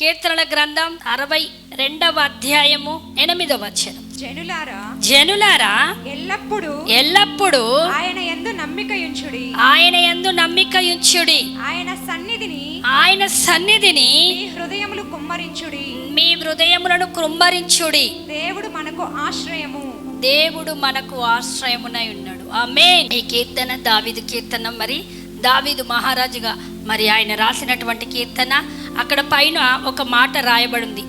కీర్తనల గ్రంథం 62వ అధ్యాయము 8వ వచనం. జనులారా ఎల్లప్పుడూ ఆయన యందు నమ్మిక ఉంచుడి. ఆయన సన్నిధిని మీ హృదయములను కుమ్మరించుడి. దేవుడు మనకు ఆశ్రయమునై ఉన్నాడు. ఆమేన్. ఈ కీర్తన దావీదు కీర్తన. మరి దావీదు మహారాజుగా మరి ఆయన రాసినటువంటి కీర్తన. అక్కడ పైన ఒక మాట రాయబడింది,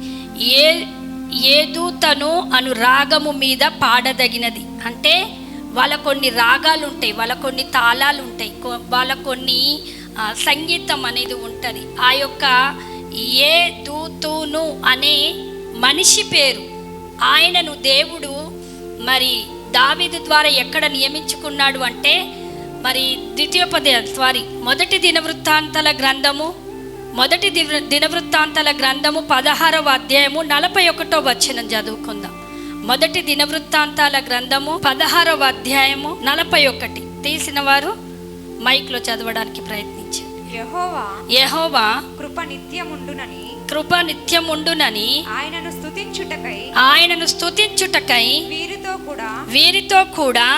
ఏ దూతను అను రాగము మీద పాడదగినది. అంటే వాళ్ళ కొన్ని రాగాలు ఉంటాయి, వాళ్ళ కొన్ని తాళాలు ఉంటాయి, వాళ్ళ కొన్ని సంగీతం అనేది ఉంటుంది. ఆ యొక్క ఏ దూతును అనే మనిషి పేరు. ఆయనను దేవుడు మరి దావీదు ద్వారా ఎక్కడ నియమించుకున్నాడు అంటే, మరి మొదటి దినవృత్తాంతాల గ్రంథము 16వ అధ్యాయము 41వ వచనం చదువుకుందాం. మొదటి దినవృత్తాంతాల గ్రంథము 16వ అధ్యాయము 41. తీసిన వారు మైక్లో చదవడానికి ప్రయత్నించండి. యెహోవా కృప నిత్యముండునని ఆయనను స్తుతించుటకై వీరితో కూడా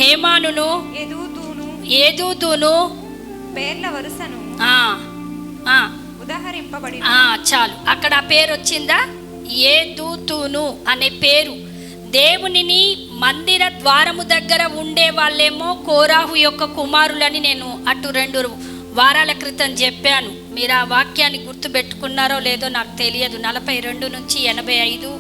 హేమానును ఏదూతును పేర్ల వరుసను ఉదాహరింపబడి చాలు. అక్కడ ఆ పేరు వచ్చిందా? ఏ దూతును అనే పేరు. దేవునిని మందిర ద్వారము దగ్గర ఉండే వాళ్ళేమో కోరాహు యొక్క కుమారులని నేను అటు 2 వారాల క్రితం చెప్పాను. మీరు ఆ వాక్యాన్ని గుర్తుపెట్టుకున్నారో లేదో నాకు తెలియదు. 42 నుంచి 85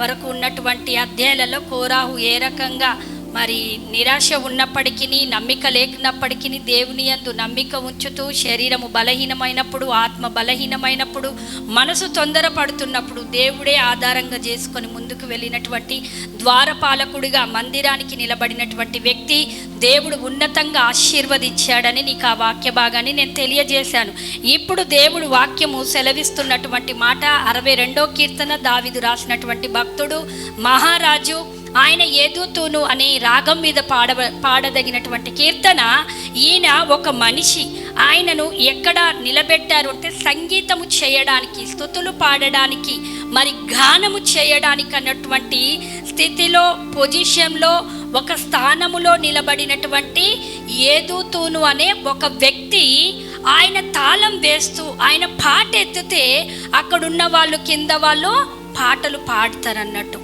వరకు ఉన్నటువంటి అధ్యాయాలలో కోరాహు ఏ రకంగా మరి నిరాశ ఉన్నప్పటికీ, నమ్మిక లేకున్నప్పటికీ దేవుని యందు నమ్మిక ఉంచుతూ, శరీరము బలహీనమైనప్పుడు, ఆత్మ బలహీనమైనప్పుడు, మనసు తొందరపడుతున్నప్పుడు దేవుడే ఆధారంగా చేసుకొని ముందుకు వెళ్ళినటువంటి ద్వారపాలకుడిగా మందిరానికి నిలబడినటువంటి వ్యక్తి దేవుడు ఉన్నతంగా ఆశీర్వదించాడని నీకు ఆ వాక్య భాగాన్ని నేను తెలియజేశాను. ఇప్పుడు దేవుడు వాక్యము సెలవిస్తున్నటువంటి మాట 62వ కీర్తన. దావీదు రాసినటువంటి భక్తుడు, మహారాజు. ఆయన ఏదూతును అనే రాగం మీద పాడదగినటువంటి కీర్తన. ఈయన ఒక మనిషి. ఆయనను ఎక్కడ నిలబెట్టారు అంటే సంగీతము చేయడానికి, స్తుతులు పాడడానికి, మరి గానము చేయడానికి అన్నటువంటి స్థితిలో, పొజిషన్లో, ఒక స్థానములో నిలబడినటువంటి ఏదూతును అనే ఒక వ్యక్తి. ఆయన తాళం వేస్తూ ఆయన పాట ఎత్తితే అక్కడున్న వాళ్ళు కింద వాళ్ళు పాటలు పాడతారన్నట్టు.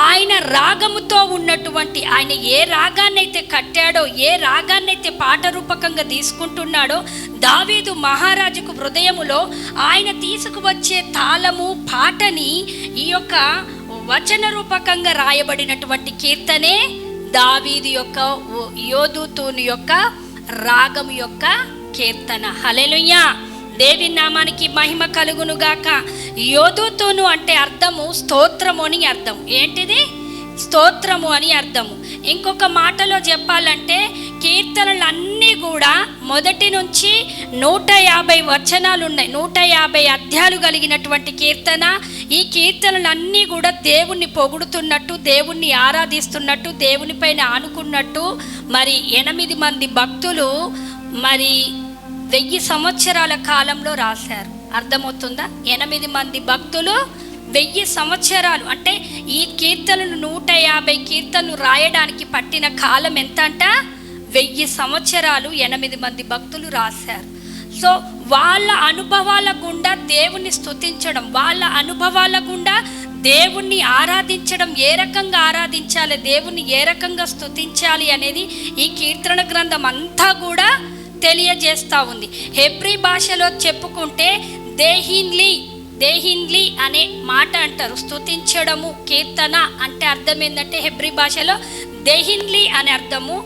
ఆయన రాగముతో ఉన్నటువంటి, ఆయన ఏ రాగాన్నైతే కట్టాడో, ఏ రాగాన్నైతే పాట రూపకంగా తీసుకుంటున్నాడో, దావీదు మహారాజుకు హృదయములో ఆయన తీసుకువచ్చే తాళము, పాటని ఈ యొక్క వచన రూపకంగా రాయబడినటువంటి కీర్తనే దావీదు యొక్క యోదూతుని యొక్క రాగము యొక్క కీర్తన. హల్లెలూయా. దేవుని నామానికి మహిమ కలుగునుగాక. యోదూతును అంటే అర్థము స్తోత్రము అని అర్థం. ఏంటిది? స్తోత్రము అని అర్థము. ఇంకొక మాటలో చెప్పాలంటే కీర్తనలన్నీ కూడా 1 నుంచి 150 వచనాలు ఉన్నాయి. 150 అధ్యాయాలు కలిగినటువంటి కీర్తన. ఈ కీర్తనలన్నీ కూడా దేవుణ్ణి పొగుడుతున్నట్టు, దేవుణ్ణి ఆరాధిస్తున్నట్టు, దేవునిపైన ఆనుకున్నట్టు. మరి 8 మంది భక్తులు మరి 1000 సంవత్సరాల కాలంలో రాశారు. అర్థమవుతుందా? 8 మంది భక్తులు 1000 సంవత్సరాలు. అంటే ఈ కీర్తనలు 150 కీర్తనలు రాయడానికి పట్టిన కాలం ఎంత అంట? 1000 సంవత్సరాలు 8 మంది భక్తులు రాశారు. సో వాళ్ళ అనుభవాల గుండా దేవుణ్ణి స్తుతించడం, వాళ్ళ అనుభవాల గుండా దేవుణ్ణి ఆరాధించడం, ఏ రకంగా ఆరాధించాలి, దేవుణ్ణి ఏ రకంగా స్తుతించాలి అనేది ఈ కీర్తన గ్రంథం అంతా కూడా తెలియజేస్తూ ఉంది. హెబ్రీ భాషలో చెప్పుకుంటే దేహిన్లీ అనే మాట అంటారు. స్తుతించడము, కీర్తన అంటే అర్థం ఏంటంటే హెబ్రీ భాషలో దేహిన్లీ అనే అర్థము.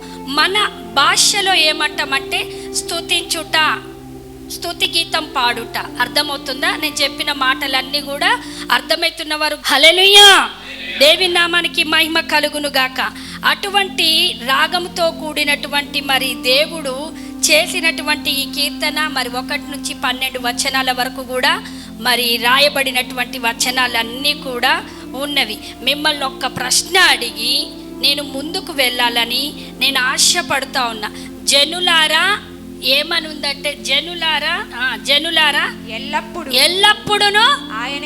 మన భాషలో ఏమంటామంటే స్తుతించుట, స్తుతి గీతం పాడుట. అర్థమవుతుందా? నేను చెప్పిన మాటలన్నీ కూడా అర్థమవుతున్న వారు హల్లెలూయా. దేవుని నామానికి మహిమ కలుగునుగాక. అటువంటి రాగంతో కూడినటువంటి మరి దేవుడు చేసినటువంటి ఈ కీర్తన మరి 1 నుంచి 12 వచనాల వరకు కూడా మరి రాయబడినటువంటి వచనాలన్నీ కూడా ఉన్నవి. మిమ్మల్ని ఒక్క ప్రశ్న అడిగి నేను ముందుకు వెళ్ళాలని నేను ఆశపడుతూ ఉన్నా. జనులారా ఏమని ఉందంటే జనులారా జనులారా ఎల్లప్పుడూను ఆయన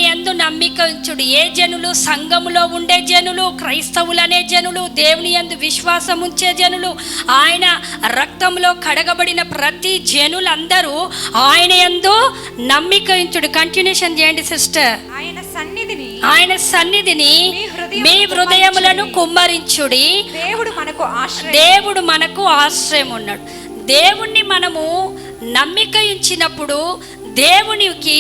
యందు నమ్మిక ఉంచుడి. ఏ జనులు? సంఘములో ఉండే జనులు, క్రైస్తవులనే జనులు, దేవుని యందు విశ్వాసం ఉంచే జనులు, ఆయన రక్తంలో కడగబడిన ప్రతి జనులందరూ ఆయన యందు నమ్మిక ఉంచుడు. కంటిన్యూషన్ చేయండి సిస్టర్. ఆయన సన్నిధిని మీ హృదయములను కుమ్మరించుడి. దేవుడు మనకు ఆశ్రయం ఉన్నాడు. దేవుణ్ణి మనము నమ్మిక ఇచ్చినప్పుడు దేవునికి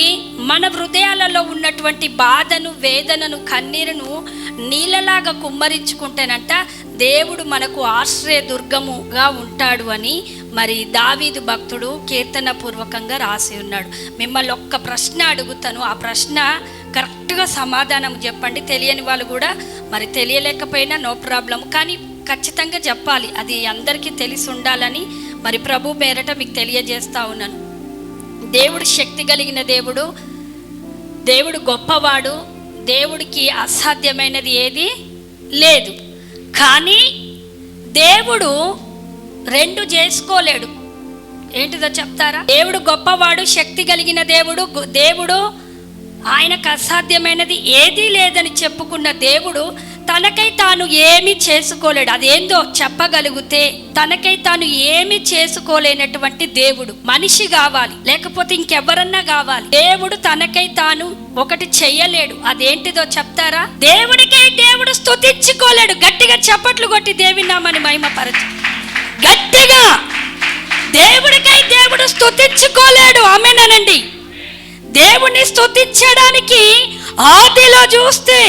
మన హృదయాలలో ఉన్నటువంటి బాధను, వేదనను, కన్నీరును నీళ్ళలాగా కుమ్మరించుకుంటేనంట దేవుడు మనకు ఆశ్రయ దుర్గముగా ఉంటాడు అని మరి దావీదు భక్తుడు కీర్తన పూర్వకంగా రాసి ఉన్నాడు. మిమ్మల్ని ఒక్క ప్రశ్న అడుగుతాను, ఆ ప్రశ్న కరెక్ట్గా సమాధానం చెప్పండి. తెలియని వాళ్ళు కూడా మరి తెలియలేకపోయినా నో ప్రాబ్లం, కానీ ఖచ్చితంగా చెప్పాలి. అది అందరికీ తెలిసి ఉండాలని మరి ప్రభు పేరట మీకు తెలియజేస్తా ఉన్నాను. దేవుడు శక్తి కలిగిన దేవుడు, దేవుడు గొప్పవాడు, దేవుడికి అసాధ్యమైనది ఏది లేదు. కానీ దేవుడు రెండు చేసుకోలేడు. ఏంటిదో చెప్తారా? దేవుడు గొప్పవాడు, శక్తి కలిగిన దేవుడు, దేవుడు ఆయనకు అసాధ్యమైనది ఏదీ లేదని చెప్పుకున్న దేవుడు తనకై తాను ఏమి చేసుకోలేడు. అదేందో చెప్పగలిగితే తనకై తాను ఏమి చేసుకోలేనటువంటి దేవుడు. మనిషి కావాలి, లేకపోతే ఇంకెవరన్నా కావాలి. దేవుడు తనకై తాను ఒకటి చెయ్యలేడు. అదేంటిదో చెప్తారా? దేవుడికై దేవుడు స్తుతించుకోలేడు. గట్టిగా చప్పట్లు కొట్టి దేవుని నామాన్ని మహిమపరచు. గట్టిగా దేవుడికై దేవుడు స్తుతించుకోలేడు. ఆమేనండి. దేవుణ్ణి స్తుతించడానికి ఆదిలో చూస్తే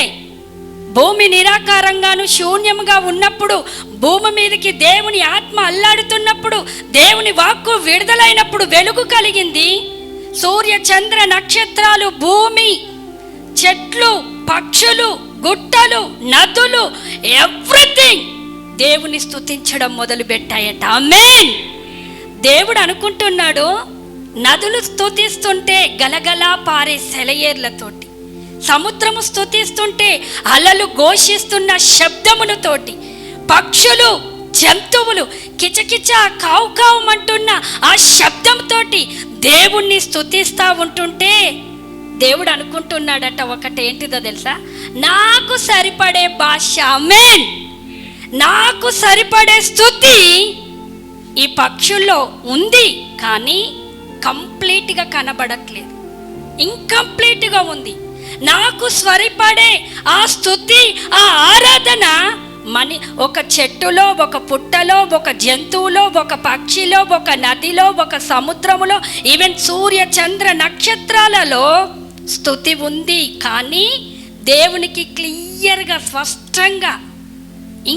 భూమి నిరాకారంగాను శూన్యంగా ఉన్నప్పుడు, భూమి మీదకి దేవుని ఆత్మ అల్లాడుతున్నప్పుడు, దేవుని వాక్కు విడుదలైనప్పుడు వెలుగు కలిగింది. సూర్య చంద్ర నక్షత్రాలు, భూమి, చెట్లు, పక్షులు, గుట్టలు, నదులు, ఎవ్రీథింగ్ దేవుని స్తుతించడం మొదలు పెట్టాయట. ఆమేన్. దేవుడు అనుకుంటున్నాడు, నదులు స్తుతిస్తుంటే గలగలా పారే సెలయేర్లతోటి, సముద్రము స్తుతిస్తుంటే అలలు ఘోషిస్తున్న శబ్దములతోటి, పక్షులు, జంతువులు కిచకిచ కావు కావుమంటున్న ఆ శబ్దంతో దేవుణ్ణి స్తుతిస్తూ ఉంటుంటే దేవుడు అనుకుంటున్నాడట ఒకటేంటిదో తెలుసా? నాకు సరిపడే భాష, ఆమేన్, నాకు సరిపడే స్తుతి ఈ పక్షుల్లో ఉంది, కానీ కంప్లీట్గా కనబడట్లేదు, ఇంకంప్లీట్గా ఉంది. నాకు సరిపడే ఆ స్తుతి, ఆ ఆరాధన ఒక చెట్టులో, ఒక పుట్టలో, ఒక జంతువులో, ఒక పక్షిలో, ఒక నదిలో, ఒక సముద్రములో, ఈవెన్ సూర్య చంద్ర నక్షత్రాలలో స్తుతి ఉంది. కానీ దేవునికి క్లియర్గా, స్పష్టంగా,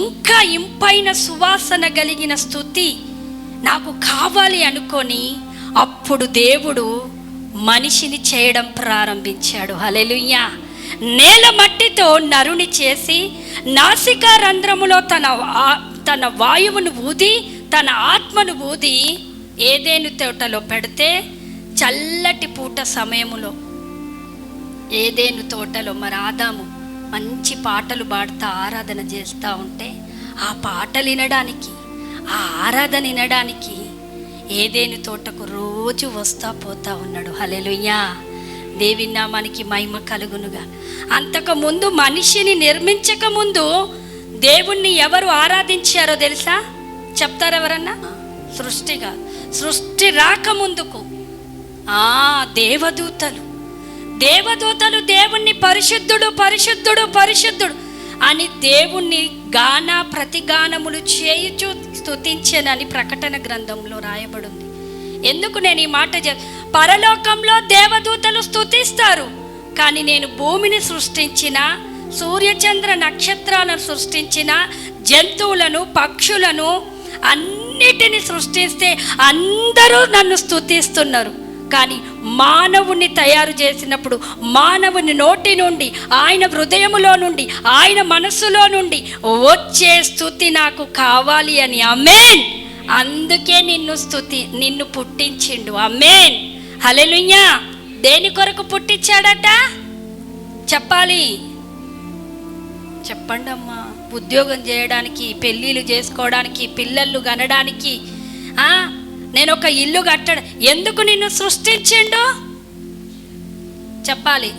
ఇంకా ఇంపైన సువాసన కలిగిన స్తుతి నాకు కావాలి అనుకొని అప్పుడు దేవుడు మనిషిని చేయడం ప్రారంభించాడు. హల్లెలూయా. నేల మట్టితో నరుని చేసి నాసికా రంధ్రములో తన వాయువును ఊది, తన ఆత్మను ఊది ఏదెను తోటలో పెడితే, చల్లటి పూట సమయములో ఏదెను తోటలో మరి ఆదాము మంచి పాటలు పాడుతూ ఆరాధన చేస్తూ ఉంటే, ఆ పాటలు వినడానికి, ఆ ఆరాధన వినడానికి ఏదెను తోటకు రోజు వస్తా పోతా ఉన్నాడు. హల్లెలూయా. దేవుని నామానికి మహిమ కలుగునుగా. అంతకుముందు మనిషిని నిర్మించక ముందు దేవుణ్ణి ఎవరు ఆరాధించారో తెలుసా? చెప్తారు ఎవరన్నా? సృష్టి రాకముందుకు దేవదూతలు దేవుణ్ణి పరిశుద్ధుడు, పరిశుద్ధుడు, పరిశుద్ధుడు అని దేవుణ్ణి ప్రతిగానములు చేయుచు స్తుతించెనని ప్రకటన గ్రంథంలో రాయబడింది. ఎందుకు నేను ఈ మాట పరలోకంలో దేవదూతలు స్తుతిస్తారు, కానీ నేను భూమిని సృష్టించిన, సూర్యచంద్ర నక్షత్రాలను సృష్టించిన, జంతువులను, పక్షులను అన్నిటిని సృష్టిస్తే అందరూ నన్ను స్తుతిస్తున్నారు. కానీ మానవుని తయారు చేసినప్పుడు మానవుని నోటి నుండి, ఆయన హృదయములో నుండి, ఆయన మనస్సులో నుండి వచ్చే స్తుతి నాకు కావాలి అని. ఆమేన్. అందుకే నిన్ను పుట్టించిండు. ఆమేన్. హల్లెలూయా. దేని కొరకు పుట్టించాడట? చెప్పాలి, చెప్పండి అమ్మా. ఉద్యోగం చేయడానికి, పెళ్ళిళ్ళు చేసుకోవడానికి, పిల్లలు కనడానికి, నేను ఒక ఇల్లు కట్టడం. ఎందుకు నిన్ను సృష్టించిండు చెప్పాలి?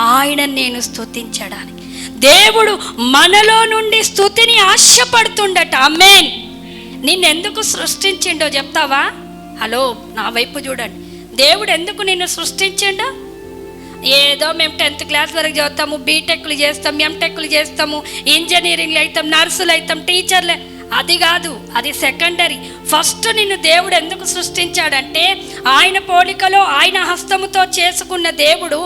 ఆయనను నేను స్తుతించడానికి. దేవుడు మనలో నుండి స్తుతిని ఆశపడుతుండట. ఆమేన్. నిన్నెందుకు సృష్టించిండో చెప్తావా? హలో, నా వైపు చూడండి. దేవుడు ఎందుకు నిన్ను సృష్టించిండో? ఏదో మేము 10th క్లాస్ వరకు చదువుతాము, బీటెక్లు చేస్తాం, ఎంటెక్లు చేస్తాము, ఇంజనీరింగ్లు అవుతాం, నర్సులు అవుతాం, టీచర్లు, అది కాదు, అది సెకండరీ. ఫస్ట్ నిన్ను దేవుడు ఎందుకు సృష్టించాడంటే ఆయన పోలికలో ఆయన హస్తముతో చేసుకున్న దేవుడు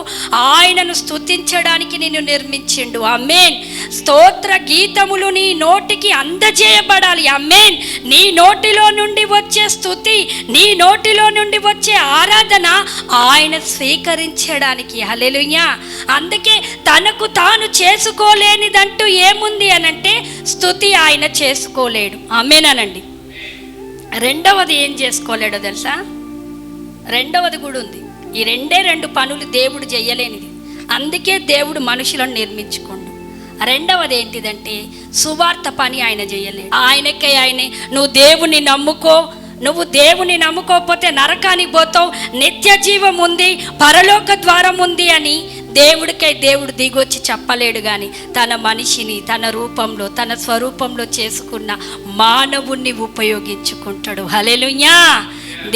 ఆయనను స్తుతించడానికి నిన్ను నిర్మించిండు. ఆమేన్. స్తోత్ర గీతములు నీ నోటికి అందజేయబడాలి. ఆమేన్. నీ నోటిలో నుండి వచ్చే స్తుతి, నీ నోటిలో నుండి వచ్చే ఆరాధన ఆయన స్వీకరించడానికి. హల్లెలూయా. అందుకే తనకు తాను చేసుకోలేనిదంటూ ఏముంది అనంటే స్తుతి ఆయన చేసుకోలేడు. ఆమేనానండి. రెండవది ఏం చేసుకోలేడో తెలుసా? రెండవది కూడా ఉంది. ఈ రెండు పనులు దేవుడు చేయలేనిది. అందుకే దేవుడు మనుషులను నిర్మించుకోండు. రెండవది ఏంటిదంటే సువార్త పని ఆయన చేయలేడు. ఆయనే నువ్వు దేవుని నమ్ముకో, నువ్వు దేవుని నమ్ముకోకపోతే నరకానికి పోతావు, నిత్య జీవం ఉంది, పరలోక ద్వారం ఉంది అని దేవుడు దిగొచ్చి చెప్పలేడు. కానీ తన మనిషిని తన రూపంలో తన స్వరూపంలో చేసుకున్న మానవుణ్ణి ఉపయోగించుకుంటాడు. హల్లెలూయా.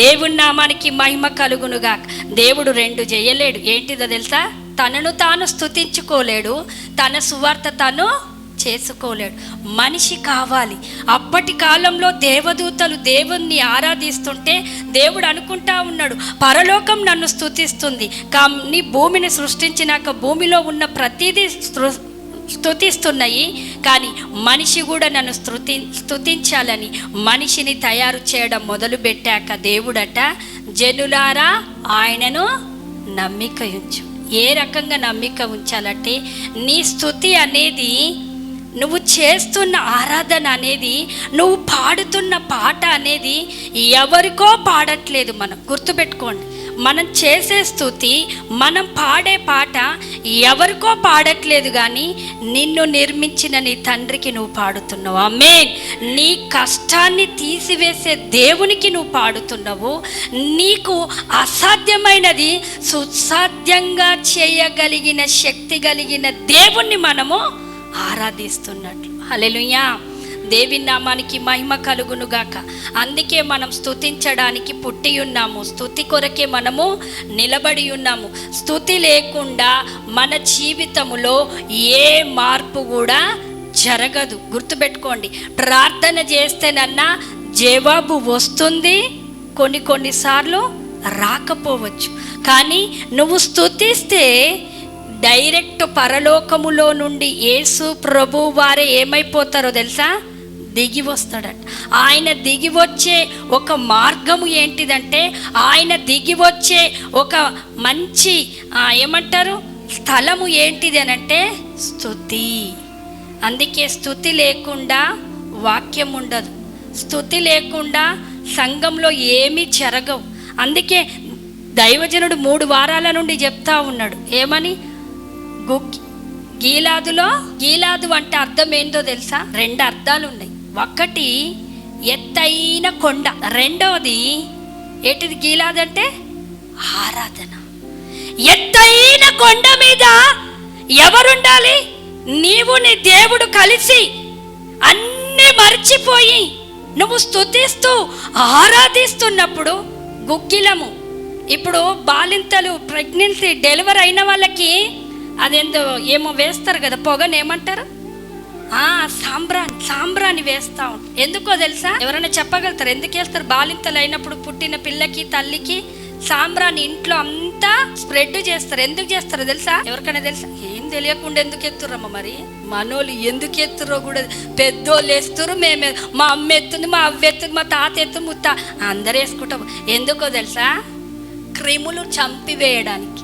దేవుని నామానికి మహిమ కలుగునుగా. దేవుడు రెండు చేయలేడు. ఏంటిదో తెలుసా? తనను తాను స్తుతించుకోలేడు, తన సువార్త తను చేసుకోలేడు. మనిషి కావాలి. అప్పటి కాలంలో దేవదూతలు దేవుణ్ణి ఆరాధిస్తుంటే దేవుడు అనుకుంటా ఉన్నాడు, పరలోకం నన్ను స్తుతిస్తుంది, కానీ భూమిని సృష్టించినాక భూమిలో ఉన్న ప్రతిదీ స్తుతిస్తున్నాయి, కానీ మనిషి కూడా నన్ను స్తుతించాలని మనిషిని తయారు చేయడం మొదలుపెట్టాక దేవుడట, జనులారా ఆయనను నమ్మిక ఉంచు. ఏ రకంగా నమ్మిక ఉంచాలంటే నీ స్తుతి అనేది, నువ్వు చేస్తున్న ఆరాధన అనేది, నువ్వు పాడుతున్న పాట అనేది ఎవరికో పాడట్లేదు. మనం గుర్తుపెట్టుకోండి, మనం చేసే స్తుతి, మనం పాడే పాట ఎవరికో పాడట్లేదు, కానీ నిన్ను నిర్మించిన నీ తండ్రికి నువ్వు పాడుతున్నావు. ఆమేన్. నీ కష్టాన్ని తీసివేసే దేవునికి నువ్వు పాడుతున్నావు. నీకు అసాధ్యమైనది సుసాధ్యంగా చేయగలిగిన శక్తి కలిగిన దేవుణ్ణి మనము ఆరాధిస్తున్నట్లు. హల్లెలూయా. దేవుని నామానికి మహిమ కలుగునుగాక. అందుకే మనం స్తుతించడానికి పుట్టి ఉన్నాము, స్తుతి కొరకే మనము నిలబడి ఉన్నాము. స్తుతి లేకుండా మన జీవితములో ఏ మార్పు కూడా జరగదు. గుర్తుపెట్టుకోండి, ప్రార్థన చేస్తేనన్నా జవాబు వస్తుంది, కొన్నిసార్లు రాకపోవచ్చు, కానీ నువ్వు స్తుతిస్తే డైరెక్ట్ పరలోకములో నుండి యేసు ప్రభు వారే ఏమైపోతారో తెలుసా? దిగి వస్తాడట. ఆయన దిగి వచ్చే ఒక మార్గము ఏంటిదంటే, ఆయన దిగి వచ్చే ఒక మంచి ఏమంటారు స్థలము ఏంటిది అనంటే స్తుతి. అందుకే స్తుతి లేకుండా వాక్యం ఉండదు, స్తుతి లేకుండా సంఘంలో ఏమీ జరగవు. అందుకే దైవజనుడు 3 వారాల నుండి చెప్తా ఉన్నాడు, ఏమని? గీలాదు అంటే అర్థం ఏందో తెలుసా? 2 అర్థాలు ఉన్నాయి. ఒకటి ఎత్తైన కొండ, రెండవది ఏంటిది? గీలాదు అంటే ఆరాధన. ఎత్తైన కొండ మీద ఎవరుండాలి? నీవు నీ దేవుడు కలిసి అన్నీ మర్చిపోయి నువ్వు స్తుతిస్తూ ఆరాధిస్తున్నప్పుడు గుగ్గిలము. ఇప్పుడు బాలింతలు, ప్రెగ్నెన్సీ, డెలివరీ అయిన వాళ్ళకి అదేందో ఏమో వేస్తారు కదా, పొగను ఏమంటారు? సాంబ్రాన్ని వేస్తా ఉంటారు. ఎందుకో తెలుసా? ఎవరైనా చెప్పగలుగుతారు ఎందుకు వేస్తారు? బాలింతలు అయినప్పుడు పుట్టిన పిల్లకి తల్లికి సాంబ్రాన్ని ఇంట్లో అంతా స్ప్రెడ్ చేస్తారు. ఎందుకు చేస్తారో తెలుసా? ఎవరికైనా తెలుసా? ఏం తెలియకుండా ఎందుకు ఎత్తురమ్మ? మరి మనోళ్ళు ఎందుకు ఎత్తురో కూడా, పెద్దోళ్ళు వేస్తురు, మేము, మా అమ్మ ఎత్తుంది, మా అవ్వ ఎత్తుంది, మా తాత ఎత్తుంది, ముత్త అందరూ వేసుకుంటాం. ఎందుకో తెలుసా? క్రిములు చంపివేయడానికి.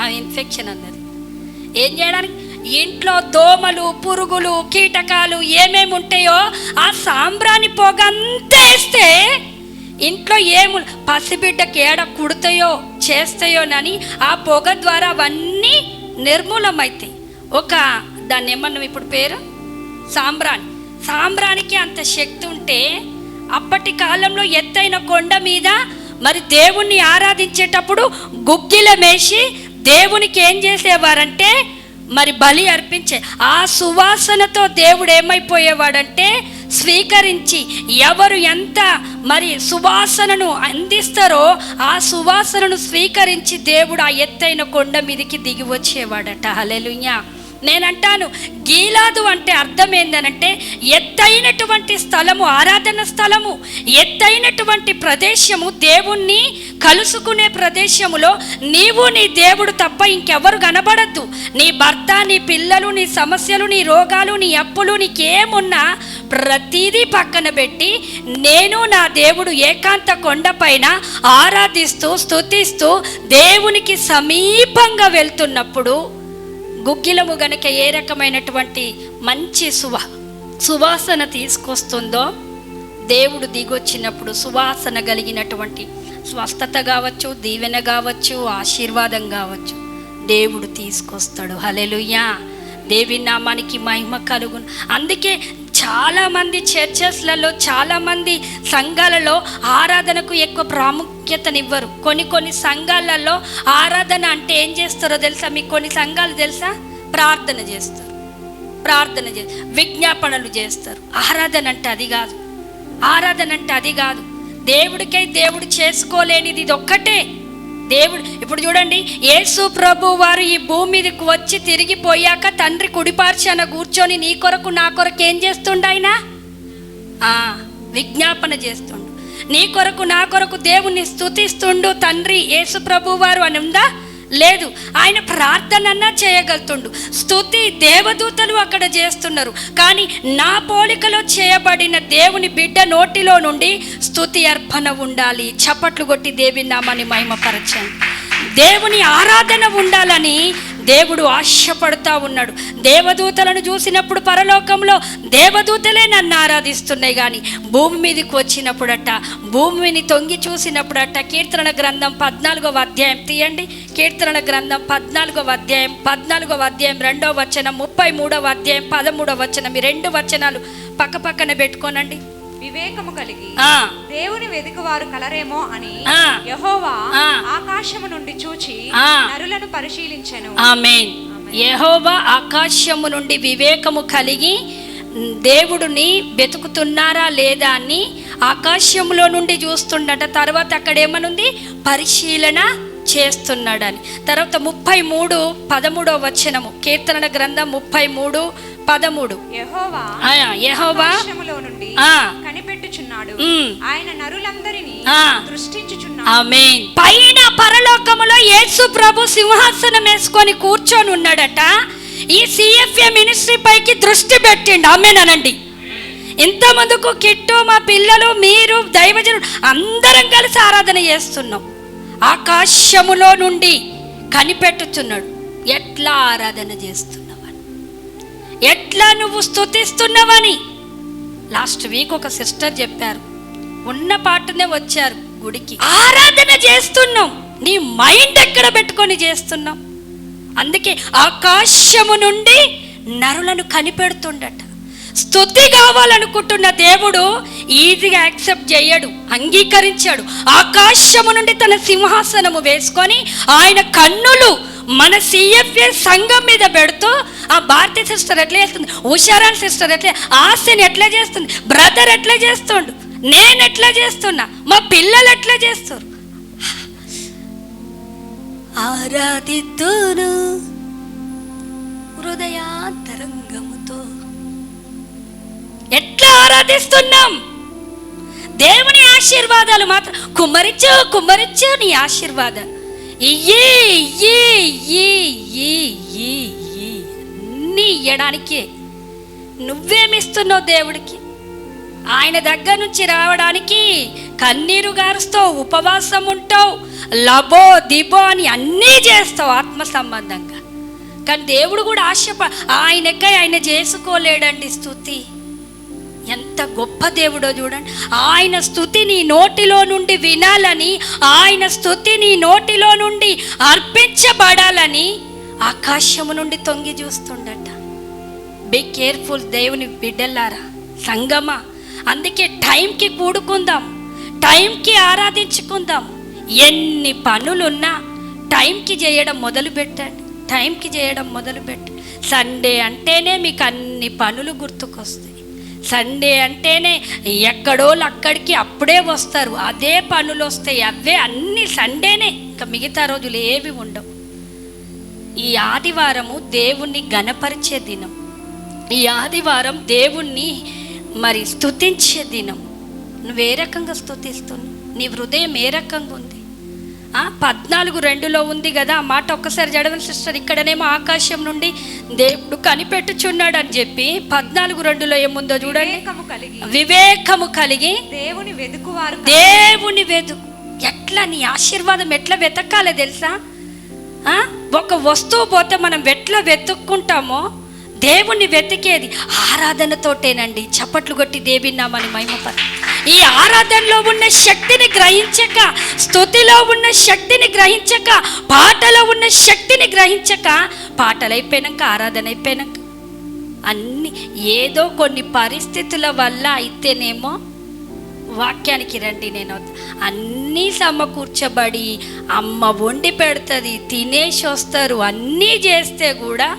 ఆ ఇన్ఫెక్షన్ అన్నది ఏం చేయడానికి? ఇంట్లో దోమలు, పురుగులు, కీటకాలు ఏమేమి ఉంటాయో ఆ సాంబ్రాణి పొగ అంతా వేస్తే ఇంట్లో ఏము పసిబిడ్డకి ఏడ కుడతాయో చేస్తాయోనని ఆ పొగ ద్వారా అవన్నీ నిర్మూలమవుతాయి. దాన్ని ఏమన్నాం ఇప్పుడు పేరు? సాంబ్రాణి. సాంబ్రానికి అంత శక్తి ఉంటే అప్పటి కాలంలో ఎత్తైన కొండ మీద మరి దేవుణ్ణి ఆరాధించేటప్పుడు గుగ్గిలమేసి దేవునికి ఏం చేసేవారంటే మరి బలి అర్పించే ఆ సువాసనతో దేవుడు ఏమైపోయేవాడంటే స్వీకరించి ఎవరు ఎంత మరి సువాసనను అందిస్తారో ఆ సువాసనను స్వీకరించి దేవుడు ఆ ఎత్తైన కొండ మీదకి దిగి వచ్చేవాడట. హల్లెలూయా. నేనంటాను, గీలాదు అంటే అర్థం ఏందనంటే ఎత్తైనటువంటి స్థలము, ఆరాధన స్థలము, ఎత్తైనటువంటి ప్రదేశము, దేవుణ్ణి కలుసుకునే ప్రదేశములో నీవు నీ దేవుడు తప్ప ఇంకెవరు కనబడద్దు. నీ భర్త, నీ పిల్లలు, నీ సమస్యలు, నీ రోగాలు, నీ అప్పులు, నీకేమున్నా ప్రతిదీ పక్కన పెట్టి నేను నా దేవుడు ఏకాంత కొండపైన ఆరాధిస్తూ స్తుతిస్తూ దేవునికి సమీపంగా వెళ్తున్నప్పుడు గుగ్గిలము గనక ఏ రకమైనటువంటి మంచి సువాసన తీసుకొస్తుందో, దేవుడు దిగొచ్చినప్పుడు సువాసన కలిగినటువంటి స్వస్థత కావచ్చు, దీవెన కావచ్చు, ఆశీర్వాదం కావచ్చు, దేవుడు తీసుకొస్తాడు. హల్లెలూయా. దేవి నామానికి మహిమ కలుగును. అందుకే చాలామంది చర్చెస్లలో, చాలామంది సంఘాలలో ఆరాధనకు ఎక్కువ ప్రాముఖ్యతనివ్వరు. కొన్ని సంఘాలలో ఆరాధన అంటే ఏం చేస్తారో తెలుసా మీకు? కొన్ని సంఘాలు తెలుసా? ప్రార్థన చేస్తారు, విజ్ఞాపనలు చేస్తారు. ఆరాధన అంటే అది కాదు. ఆరాధన అంటే అది కాదు. దేవుడికై దేవుడు చేసుకోలేనిది ఇది ఒక్కటే. దేవుడు ఇప్పుడు చూడండి, యేసు ప్రభు వారు ఈ భూమి మీదకి వచ్చి తిరిగిపోయాక తండ్రి కుడిపార్చాన కూర్చొని నీ కొరకు నా కొరకు ఏం చేస్తుండు? ఆయన విజ్ఞాపన చేస్తుండు. నీ కొరకు నా కొరకు దేవుణ్ణి స్తుతిస్తుండు తండ్రి యేసు ప్రభు వారు అని ఉందా? లేదు. ఆయన ప్రార్థనన్నా చేయగలుగుతుండు. స్తుతి దేవదూతలు అక్కడ చేస్తున్నారు. కానీ నా పోలికలో చేయబడిన దేవుని బిడ్డ నోటిలో నుండి స్తుతి అర్పణ ఉండాలి. చప్పట్లు కొట్టి దేవి నామాన్ని మహిమపరచండి. దేవుని ఆరాధన ఉండాలని దేవుడు ఆశపడుతూ ఉన్నాడు. దేవదూతలను చూసినప్పుడు పరలోకంలో దేవదూతలే నన్ను ఆరాధిస్తున్నాయి, కానీ భూమి మీదకి వచ్చినప్పుడట, భూమిని తొంగి చూసినప్పుడట, కీర్తన గ్రంథం 14వ అధ్యాయం తీయండి. కీర్తన గ్రంథం 14వ అధ్యాయం 2వ వచనం, 33వ అధ్యాయం 13వ వచనం, ఈ 2 వచనాలు పక్క పక్కన పెట్టుకోనండి. వివేకము కలిగి దేవుని వెదుకువారు కలరేమో అని యెహోవా ఆకాశము నుండి చూచి నరులను పరిశీలించెను. ఆమేన్. యెహోవా ఆకాశము నుండి వివేకము కలిగి దేవుడిని వెతుకుతున్నారా లేదా అని ఆకాశంలో నుండి చూస్తుండట. తర్వాత అక్కడ ఏమనుంది? పరిశీలన చేస్తున్నాడని. తర్వాత 33:13 వచనము, కీర్తన గ్రంథం 33:13, యెహోవా కనిపెట్టుచున్నాడు, ఆయన నరులందరినీ దృష్టించుచున్నాడు. ఆమేన్. పైన పరలోకములో యేసు ప్రభు సింహాసనం వేసుకొని కూర్చొని ఉన్నాడట. ఈ CFA మినిస్ట్రీ పైకి దృష్టి పెట్టిండు. ఆమేన్ అనండి. ఇంతమందుకు కిట్టు, మా పిల్లలు, మీరు, దైవజనుడు అందరం కలిసి ఆరాధన చేస్తున్నాం. ఆకాశములో నుండి కనిపెట్టుచున్నాడు. ఎట్లా ఆరాధన చేస్తున్నావని, ఎట్లా నువ్వు స్తుతిస్తున్నావని. లాస్ట్ వీక్ ఒక సిస్టర్ చెప్పారు, ఉన్న పాటనే వచ్చారు గుడికి. ఆరాధన చేస్తున్నాం, నీ మైండ్ ఎక్కడ పెట్టుకొని చేస్తున్నాం. అందుకే ఆకాశము నుండి నరులను కనిపెడుతుండట. స్తుతి కావాలనుకుంటున్న దేవుడు ఈజీగా యాక్సెప్ట్ చేయడు, అంగీకరించాడు. ఆకాశము నుండి తన సింహాసనము వేసుకొని ఆయన కన్నులు మన CFA సంఘం మీద పెడుతూ, ఆ భారతీ సిస్టర్ ఎట్లా చేస్తుంది, ఉషారాన్ సిస్టర్ ఎట్లా, ఆశని ఎట్లా చేస్తుంది, బ్రదర్ ఎట్లా చేస్తుండు, నేను ఎట్లా చేస్తున్నా, మా పిల్లలు ఎట్లా చేస్తారు. ఆరాధిద్దును హృదయాంతరంగముతో. ఎట్లా ఆరాధిస్తున్నాం? దేవుని ఆశీర్వాదాలు మాత్రం కుమ్మరించు నీ ఆశీర్వాదాలు అన్నీ ఇయ్యడానికే. నువ్వేమిస్తున్నావు దేవుడికి? ఆయన దగ్గర నుంచి రావడానికి కన్నీరు గారుస్తావు, ఉపవాసం ఉంటావు, లబో దిబో అని అన్నీ చేస్తావు ఆత్మ సంబంధంగా. కానీ దేవుడు కూడా ఆయనకై ఆయన చేసుకోలేడండి స్తుతి. ఎంత గొప్ప దేవుడో చూడండి. ఆయన స్తుతి నీ నోటిలో నుండి వినాలని, ఆయన స్తుతి నీ నోటిలో నుండి అర్పించబడాలని ఆకాశము నుండి తొంగి చూస్తుండట. బీ కేర్ఫుల్ దేవుని బిడ్డలారా, సంగమా. అందుకే టైంకి కూడుకుందాం, టైంకి ఆరాధించుకుందాం. ఎన్ని పనులున్నా టైంకి చేయడం మొదలుపెట్టండి, టైంకి చేయడం మొదలుపెట్టండి. సండే అంటేనే మీకు అన్ని పనులు గుర్తుకొస్తాయి. సండే అంటేనే ఎక్కడోళ్ళు అక్కడికి అప్పుడే వస్తారు, అదే పనులు వస్తాయి, అవే అన్ని సండేనే, ఇంకా మిగతా రోజులు ఏవి ఉండవు. ఈ ఆదివారము దేవుణ్ణి గణపరిచే దినం, ఈ ఆదివారం దేవుణ్ణి మరి స్తుతించే దినం. నువ్వు ఏ రకంగా స్తుతిస్తున్నావు? నీ హృదయం ఏ రకంగా ఉంది? 14:2 ఉంది కదా ఆ మాట, ఒక్కసారి చదవండి సిస్టర్. ఇక్కడనేమో ఆకాశం నుండి దేవుడు కనిపెట్టుచున్నాడు అని చెప్పి 14:2 ఏముందో చూడండి. వివేకము కలిగి దేవుని వెతుకువారు. దేవుని వెతుకు. ఎట్లా నీ ఆశీర్వాదం ఎట్లా వెతకాలి తెలుసా? ఒక వస్తువు పోతే మనం ఎట్లా వెతుక్కుంటామో దేవుణ్ణి వెతికేది ఆరాధనతోటేనండి. చప్పట్లు కొట్టి దేవుని నామాన్ని మహిమపర. ఈ ఆరాధనలో ఉన్న శక్తిని గ్రహించక, స్తుతిలో ఉన్న శక్తిని గ్రహించక, పాటలో ఉన్న శక్తిని గ్రహించక, పాటలు అయిపోయాక ఆరాధన అయిపోయాక అన్ని ఏదో కొన్ని పరిస్థితుల వల్ల అయితేనేమో వాక్యానికి రండి. నేను అన్నీ సమకూర్చబడి అమ్మ వండి పెడుతుంది, తినేసి వస్తారు, అన్నీ చేస్తే కూడా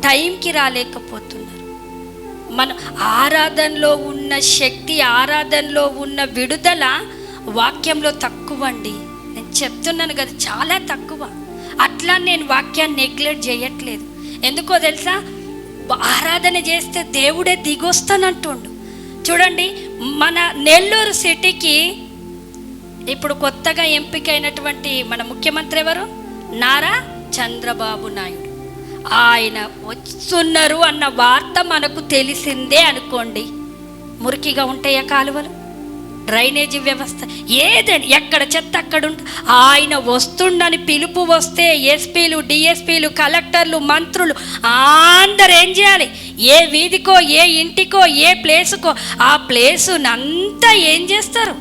టైంకి రాలేకపోతున్నారు. మనం ఆరాధనలో ఉన్న శక్తి, ఆరాధనలో ఉన్న విడుదల వాక్యంలో తక్కువ అండి. నేను చెప్తున్నాను కదా, చాలా తక్కువ. అట్లా నేను వాక్యాన్ని నెగ్లెక్ట్ చేయట్లేదు. ఎందుకో తెలుసా? ఆరాధన చేస్తే దేవుడే దిగొస్తానంటుండు. చూడండి, మన నెల్లూరు సిటీకి ఇప్పుడు కొత్తగా ఎంపికైనటువంటి మన ముఖ్యమంత్రి ఎవరు? నారా చంద్రబాబు నాయుడు. ఆయన వస్తున్నారు అన్న వార్త మనకు తెలిసిందే అనుకోండి, మురికిగా ఉంటాయా కాలువలు, డ్రైనేజీ వ్యవస్థ, ఏదని ఎక్కడ చెత్త అక్కడ ఆయన వస్తుండని పిలుపు వస్తే ఎస్పీలు, డిఎస్పీలు, కలెక్టర్లు, మంత్రులు అందరు ఏం చేయాలి? ఏ వీధికో, ఏ ఇంటికో, ఏ ప్లేసుకో ఆ ప్లేసునంతా ఏం చేస్తారు?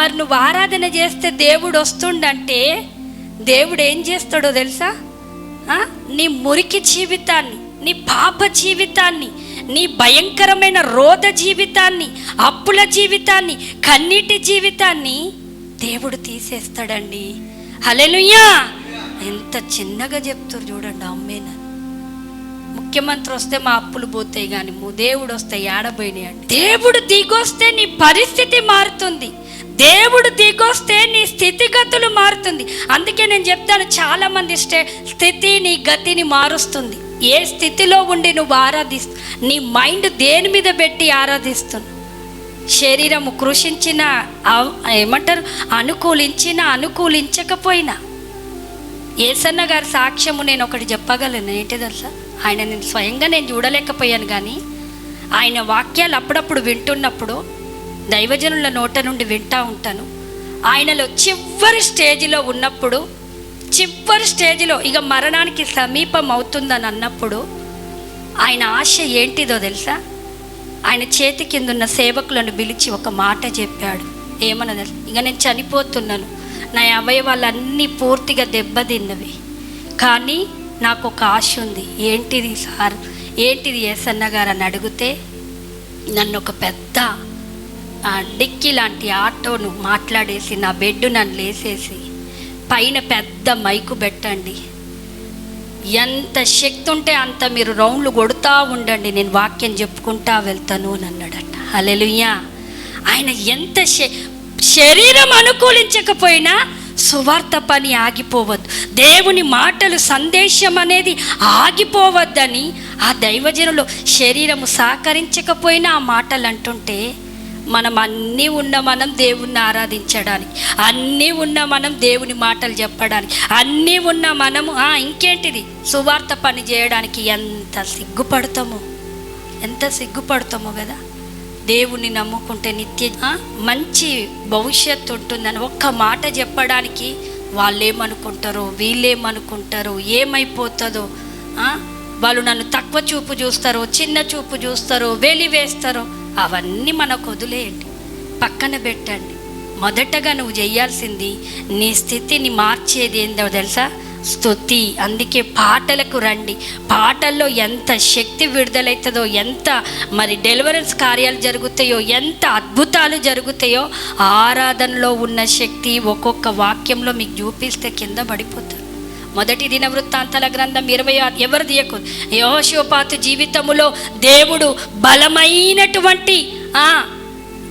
మరి నువ్వు ఆరాధన చేస్తే దేవుడు వస్తుండంటే దేవుడు ఏం చేస్తాడో తెలుసా? నీ మురికి జీవితాన్ని, నీ పాప జీవితాన్ని, నీ భయంకరమైన రోధ జీవితాన్ని, అప్పుల జీవితాన్ని, కన్నీటి జీవితాన్ని దేవుడు తీసేస్తాడండి. హల్లెలూయా! ఎంత చిన్నగా చెప్తారు చూడండి. అమ్మేనా ముఖ్యమంత్రి వస్తే మా అప్పులు పోతాయి, కానీ దేవుడు వస్తే ఏడబోయినాయి అండి. దేవుడు దిగొస్తే నీ పరిస్థితి మారుతుంది, దేవుడు దిగొస్తే నీ స్థితిగతులు మారుతుంది. అందుకే నేను చెప్తాను, చాలామంది స్థితి నీ గతిని మారుస్తుంది. ఏ స్థితిలో ఉండి నువ్వు ఆరాధిస్తు, నీ మైండ్ దేని మీద పెట్టి ఆరాధిస్తున్నావు? శరీరము కృషించిన, ఏమంటారు, అనుకూలించకపోయినా. యేసన్న గారి సాక్ష్యము నేను ఒకటి చెప్పగలను. ఏంటి తెలుసా? ఆయన నేను స్వయంగా నేను చూడలేకపోయాను, కానీ ఆయన వాక్యాలు అప్పుడప్పుడు వింటున్నప్పుడు దైవజనుల నోట నుండి వింటూ ఉంటాను. ఆయనలో చివరి స్టేజిలో ఉన్నప్పుడు, చివరి స్టేజిలో ఇక మరణానికి సమీపం అవుతుందని అన్నప్పుడు ఆయన ఆశ ఏంటిదో తెలుసా? ఆయన చేతి కింద ఉన్న సేవకులను పిలిచి ఒక మాట చెప్పాడు. ఏమన్నా తెలుసా? ఇక నేను చనిపోతున్నాను, నా అవయవాలన్నీ పూర్తిగా దెబ్బతిన్నవి, కానీ నాకు ఒక ఆశ ఉంది. ఏంటిది సార్, ఏంటిది యేసన్న గారు అని అడిగితే, నన్ను ఒక పెద్ద డిక్కీ లాంటి ఆటోను మాట్లాడేసి నా బెడ్ నన్ను లేసేసి పైన పెద్ద మైకు పెట్టండి, ఎంత శక్తి ఉంటే అంత మీరు రౌండ్లు కొడుతూ ఉండండి, నేను వాక్యం చెప్పుకుంటా వెళ్తాను అని అన్నాడట. హల్లెలూయా! ఆయన ఎంత శరీరం అనుకూలించకపోయినా సువార్త పని ఆగిపోవద్దు, దేవుని మాటలు, సందేశం అనేది ఆగిపోవద్దని ఆ దైవజనులు శరీరము సహకరించకపోయినా ఆ మాటలు అంటుంటే, మనం అన్నీ ఉన్న మనం దేవుణ్ణి ఆరాధించడానికి, అన్నీ ఉన్న మనం దేవుని మాటలు చెప్పడానికి, అన్నీ ఉన్న మనము ఇంకేంటిది సువార్త పని చేయడానికి ఎంత సిగ్గుపడతామో కదా. దేవుణ్ణి నమ్ముకుంటే మంచి భవిష్యత్తు ఉంటుందని ఒక్క మాట చెప్పడానికి వాళ్ళు ఏమనుకుంటారో, వీళ్ళేమనుకుంటారో, ఏమైపోతుందో, వాళ్ళు నన్ను తక్కువ చూపు చూస్తారో, చిన్న చూపు చూస్తారో, వెలివేస్తారో, అవన్నీ మనకు వదిలేయండి, పక్కన పెట్టండి. మొదటగా నువ్వు చేయాల్సింది నీ స్థితిని మార్చేది ఏందో తెలుసా? స్తుతి. అందుకే పాటలకు రండి. పాటల్లో ఎంత శక్తి విడుదలవుతుందో, ఎంత మరి డెలివరెన్స్ కార్యాలు జరుగుతాయో, ఎంత అద్భుతాలు జరుగుతాయో ఆరాధనలో ఉన్న శక్తి ఒక్కొక్క వాక్యంలో మీకు చూపిస్తే కింద పడిపోతారు. మొదటి దినవృత్తాంతాల గ్రంథం 26 ఎవరు తీయకు. యెహోషాపాతు జీవితములో దేవుడు బలమైనటువంటి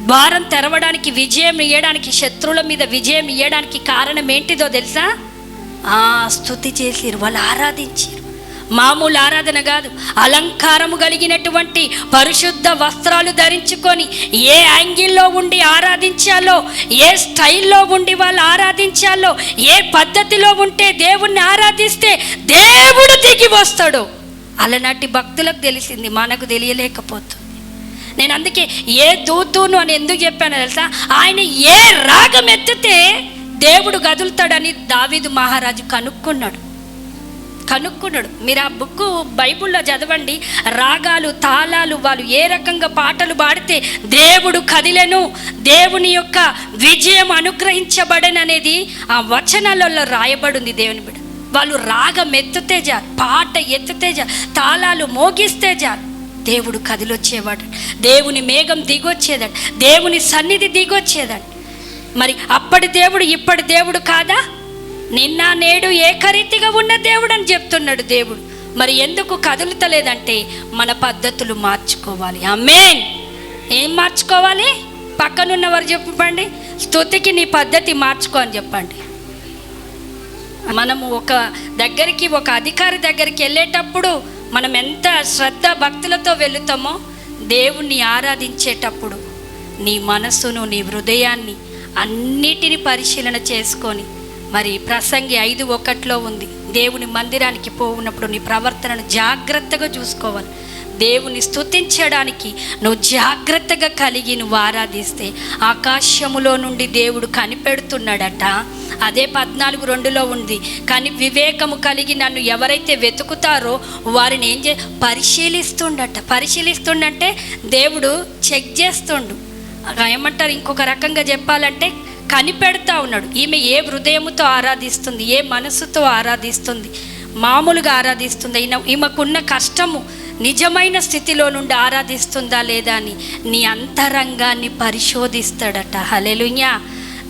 ద్వారం తెరవడానికి, విజయం ఇయ్యడానికి, శత్రువుల మీద విజయం ఇయ్యడానికి కారణం ఏంటిదో తెలుసా? స్తుతి చేసిరు, వాళ్ళు ఆరాధించారు. మామూలు ఆరాధన కాదు, అలంకారము కలిగినటువంటి పరిశుద్ధ వస్త్రాలు ధరించుకొని ఏ యాంగిల్లో ఉండి ఆరాధించాలో, ఏ స్టైల్లో ఉండి వాళ్ళు ఆరాధించాలో, ఏ పద్ధతిలో ఉంటే దేవుణ్ణి ఆరాధిస్తే దేవుడు దిగి వస్తాడు. అలనాటి భక్తులకు తెలిసింది, మనకు తెలియలేకపోతుంది. నేను అందుకే ఏ దూతును అని ఎందుకు చెప్పాను తెలుసా? ఆయన ఏ రాగం ఎత్తితే దేవుడు కదులుతాడని దావీదు మహారాజు కనుక్కున్నాడు. మీరు ఆ బుక్ బైబిల్లో చదవండి. రాగాలు, తాళాలు, వాళ్ళు ఏ రకంగా పాటలు పాడితే దేవుడు కదిలెను, దేవుని యొక్క విజయం అనుగ్రహించబడననేది ఆ వచనాలలో రాయబడింది. దేవుని బిడ్డ వాళ్ళు రాగం ఎత్తితే చాలు, పాట ఎత్తితే చాలు, తాళాలు మోగిస్తే చాలు, దేవుడు కదిలొచ్చేవాడు. దేవుని మేఘం దిగొచ్చేదాడు, దేవుని సన్నిధి దిగొచ్చేదాడు. మరి అప్పటి దేవుడు ఇప్పటి దేవుడు కాదా? నిన్న నేడు ఏకరీతిగా ఉన్న దేవుడు అని చెప్తున్నాడు దేవుడు. మరి ఎందుకు కదులుతలేదంటే మన పద్ధతులు మార్చుకోవాలి. ఆమేన్. ఏం మార్చుకోవాలి? పక్కనున్నవారు చెప్పండి, స్తుతికి నీ పద్ధతి మార్చుకో అని చెప్పండి. మనము ఒక దగ్గరికి, ఒక అధికారి దగ్గరికి వెళ్ళేటప్పుడు మనం ఎంత శ్రద్ధ భక్తులతో వెళుతామో, దేవుణ్ణి ఆరాధించేటప్పుడు నీ మనస్సును, నీ హృదయాన్ని అన్నిటిని పరిశీలన చేసుకొని, మరి ప్రసంగి 5:1 ఉంది, దేవుని మందిరానికి పోవునప్పుడు నీ ప్రవర్తనను జాగ్రత్తగా చూసుకోవాలి. దేవుని స్తుతించడానికి నువ్వు జాగ్రత్తగా కలిగి నువ్వు ఆరాధిస్తే ఆకాశములో నుండి దేవుడు కనిపెడుతున్నాడట. అదే 14:2 ఉంది, కానీ వివేకము కలిగి నన్ను ఎవరైతే వెతుకుతారో వారిని పరిశీలిస్తుండంటే దేవుడు చెక్ చేస్తుండు. ఏమంటారు, ఇంకొక రకంగా చెప్పాలంటే కనిపెడతా ఉన్నాడు. ఈమె ఏ హృదయముతో ఆరాధిస్తుంది, ఏ మనసుతో ఆరాధిస్తుంది, మామూలుగా ఆరాధిస్తుంది, ఈమెకున్న కష్టము నిజమైన స్థితిలో నుండి ఆరాధిస్తుందా లేదా అని నీ అంతరంగాన్ని పరిశోధిస్తాడట. హల్లెలూయా.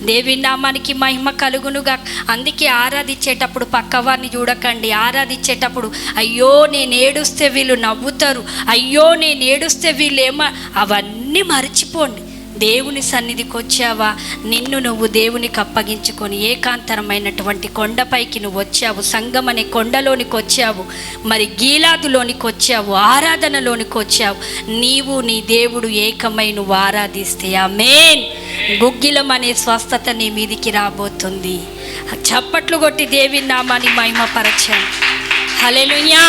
దేవి నామానికి మహిమ కలుగునుగా. అందుకే ఆరాధించేటప్పుడు పక్కవారిని చూడకండి. ఆరాధించేటప్పుడు అయ్యో నేను ఏడుస్తే వీళ్ళు నవ్వుతారు, అయ్యో నేను ఏడుస్తే వీళ్ళేమో, అవన్నీ మర్చిపోండి. దేవుని సన్నిధికి వచ్చావా, నిన్ను నువ్వు దేవునికి అప్పగించుకొని ఏకాంతరమైనటువంటి కొండపైకి నువ్వు వచ్చావు, సంగం అనే కొండలోనికి వచ్చావు, మరి గీలాదులోనికి వచ్చావు, ఆరాధనలోనికి వచ్చావు. నీవు నీ దేవుడు ఏకమై నువ్వు ఆరాధిస్తే ఆమేన్, గుగ్గిలం అనే స్వస్థత నీ మీదికి రాబోతుంది. చప్పట్లు కొట్టి దేవి నామాన్ని మహిమపరచండి. హల్లెలూయా.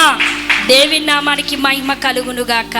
దేవి నామానికి మహిమ కలుగునుగాక.